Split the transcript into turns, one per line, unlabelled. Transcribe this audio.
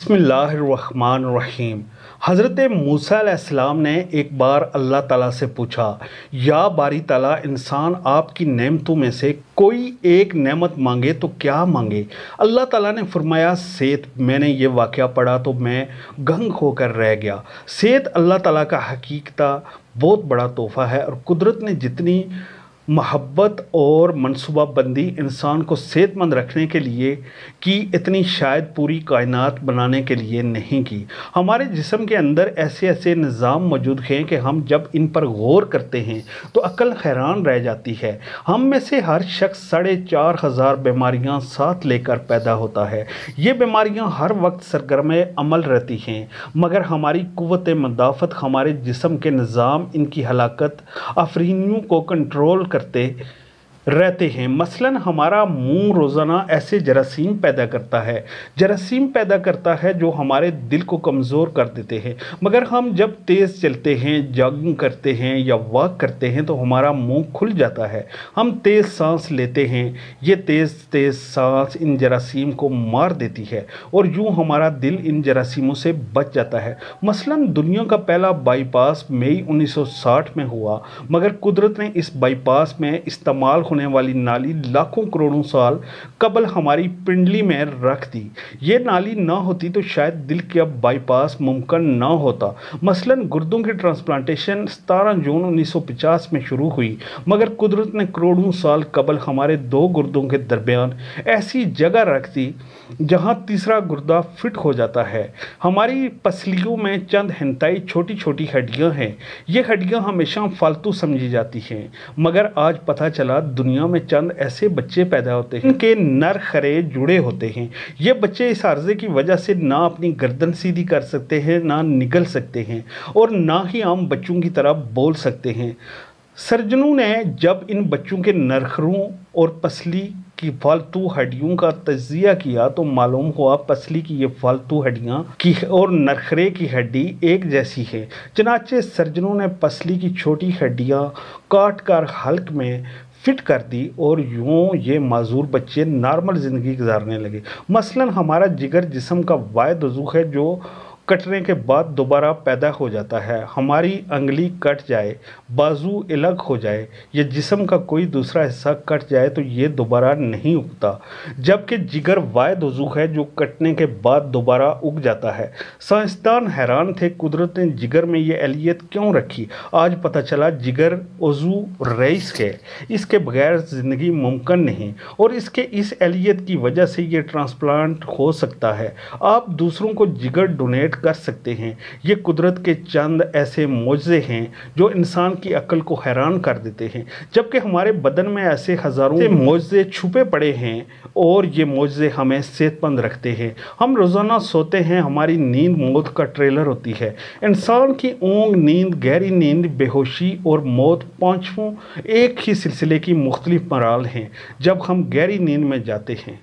बिस्मिल्लाहिर्रहमानिर्रहीम। हज़रत मूसा अलैहिस्सलाम ने एक बार अल्लाह ताला से पूछा, या बारी ताला, इंसान आपकी नेमतों में से कोई एक नेमत मांगे तो क्या मांगे? अल्लाह ताला ने फरमाया सेहत। मैंने ये वाक़या पढ़ा तो मैं गंग होकर रह गया। सेहत अल्लाह ताला का हकीकता बहुत बड़ा तोहफ़ा है और कुदरत ने जितनी मोहब्बत और मनसूबाबंदी इंसान को सेहतमंद रखने के लिए की, इतनी शायद पूरी कायनात बनाने के लिए नहीं की। हमारे जिस्म के अंदर ऐसे ऐसे निज़ाम मौजूद हैं कि हम जब इन पर गौर करते हैं तो अक्ल हैरान रह जाती है। हम में से हर शख्स 4,500 बीमारियां साथ लेकर पैदा होता है। ये बीमारियां हर वक्त सरगर्म अमल रहती हैं, मगर हमारी कुव्वत मदाफ़त, हमारे जिस्म के निज़ाम इनकी हलाकत आफरीनियों को कंट्रोल करते रहते हैं। मसलन हमारा मुंह रोज़ाना ऐसे जरासीम पैदा करता है जो हमारे दिल को कमज़ोर कर देते हैं। मगर हम जब तेज़ चलते हैं, जॉगिंग करते हैं या वॉक करते हैं तो हमारा मुंह खुल जाता है। हम तेज़ सांस लेते हैं, ये तेज़ सांस इन जरासीम को मार देती है और यूँ हमारा दिल इन जरासीमों से बच जाता है। मसलन दुनिया का पहला बाईपास मई 1960 में हुआ, मगर कुदरत ने इस बाईपास में इस्तेमाल होने वाली नाली लाखों करोड़ों साल कबल हमारी पिंडली में रख दी। ये नाली ना होती तो शायद दिल का बाईपास मुमकिन ना होता। मसलन गुर्दों की ट्रांसप्लांटेशन 17 जून 1950 में शुरू हुई, मगर कुदरत ने करोड़ों साल कबल हमारे दो गुर्दों के दरमियान ऐसी जगह रख दी जहां तीसरा गुर्दा फिट हो जाता है। हमारी पसलियों में चंद हिंताई छोटी छोटी हड्डियां हैं। ये हड्डियां हमेशा फालतू समझी जाती हैं, मगर आज पता चला दुनिया में चंद ऐसे बच्चे पैदा होते हैं इनके नर खरे जुड़े होते हैं। ये बच्चे इस आर्जे की वजह से ना अपनी गर्दन सीधी कर सकते हैं, ना निगल सकते हैं और ना ही आम बच्चों की तरह बोल सकते हैं। सर्जनों ने जब इन बच्चों के नरखरों और पसली की फालतू हड्डियों का तज्जिया किया तो मालूम हुआ पसली की ये फालतू हड्डियां की और नरखरे की हड्डी एक जैसी है। चनाचे सर्जनों ने पसली की छोटी हड्डियां काट कर हल्क में फिट कर दी और यूँ ये माजूर बच्चे नॉर्मल ज़िंदगी गुजारने लगे। मसलन हमारा जिगर जिस्म का वाहिद उज़ू है जो कटने के बाद दोबारा पैदा हो जाता है। हमारी अंगली कट जाए, बाजू अलग हो जाए या जिस्म का कोई दूसरा हिस्सा कट जाए तो ये दोबारा नहीं उगता, जबकि जिगर वाहिद उज़ू है जो कटने के बाद दोबारा उग जाता है। साइंसदान हैरान थे कुदरत ने जिगर में ये एलियत क्यों रखी। आज पता चला जिगर उज़ू रईस है, इसके बगैर ज़िंदगी मुमकिन नहीं और इसके इस एलियत की वजह से ये ट्रांसप्लांट हो सकता है। आप दूसरों को जिगर डोनेट कर सकते हैं। ये कुदरत के चंद ऐसे मौजज़े हैं जो इंसान की अक्ल को हैरान कर देते हैं, जबकि हमारे बदन में ऐसे हज़ारों से मौजज़े छुपे पड़े हैं और ये मौजज़े हमें सेहतमंद रखते हैं। हम रोज़ाना सोते हैं, हमारी नींद मौत का ट्रेलर होती है। इंसान की ऊँग, नींद, गहरी नींद, बेहोशी और मौत पाँचों एक ही सिलसिले की मुख्तलिफ मराल हैं। जब हम गहरी नींद में जाते हैं